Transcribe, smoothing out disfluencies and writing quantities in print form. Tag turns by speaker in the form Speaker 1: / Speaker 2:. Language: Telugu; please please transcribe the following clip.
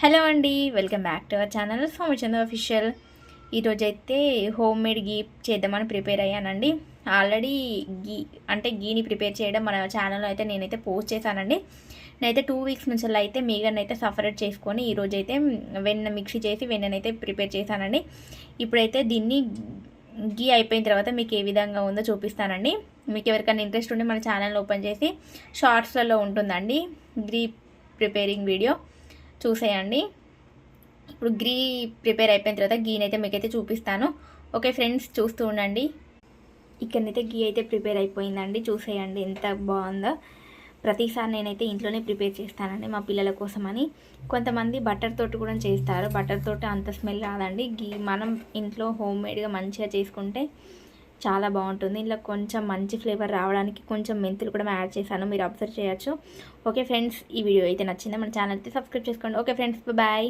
Speaker 1: హలో అండి, welcome back to our channel Soumyachandra official. ఈరోజైతే హోమ్ మేడ్ గీ చేద్దామని ప్రిపేర్ అయ్యానండి. ఆల్రెడీ గీని ప్రిపేర్ చేయడం మన ఛానల్లో అయితే నేనైతే పోస్ట్ చేశానండి. నేనైతే 2 వీక్స్ నుంచి అయితే మీగనైతే సపరేట్ చేసుకొని ఈరోజైతే వెన్న మిక్సీ చేసి వెన్ననైతే ప్రిపేర్ చేశానండి. ఇప్పుడైతే దీన్ని గీ అయిపోయిన తర్వాత మీకు ఏ విధంగా ఉందో చూపిస్తానండి. మీకు ఎవరికైనా ఇంట్రెస్ట్ ఉంటే మన ఛానల్ ఓపెన్ చేసి షార్ట్స్లలో ఉంటుందండి గీ ప్రిపేరింగ్ వీడియో, చూసేయండి. ఇప్పుడు గీ ప్రిపేర్ అయిపోయిన తర్వాత గీనైతే మీకైతే చూపిస్తాను. ఓకే ఫ్రెండ్స్, చూస్తూ ఉండండి. ఇక్కడనైతే గీ అయితే ప్రిపేర్ అయిపోయిందండి, చూసేయండి ఎంత బాగుందో. ప్రతిసారి నేనైతే ఇంట్లోనే ప్రిపేర్ చేస్తానండి మా పిల్లల కోసమని. కొంతమంది బటర్ తోటి కూడా చేస్తారు, బటర్ తోటి అంత స్మెల్ రాదండి. గీ మనం ఇంట్లో హోమ్ మేడ్గా మంచిగా చేసుకుంటే చాలా బాగుంటుంది. ఇందులో కొంచెం మంచి ఫ్లేవర్ రావడానికి కొంచెం మెంతులు కూడా యాడ్ చేశాను, మీరు అబ్జర్వ్ చేయొచ్చు. ఓకే ఫ్రెండ్స్, ఈ వీడియో అయితే నచ్చిందా? మన ఛానల్ అయితే సబ్స్క్రైబ్ చేసుకోండి. Okay friends, bye.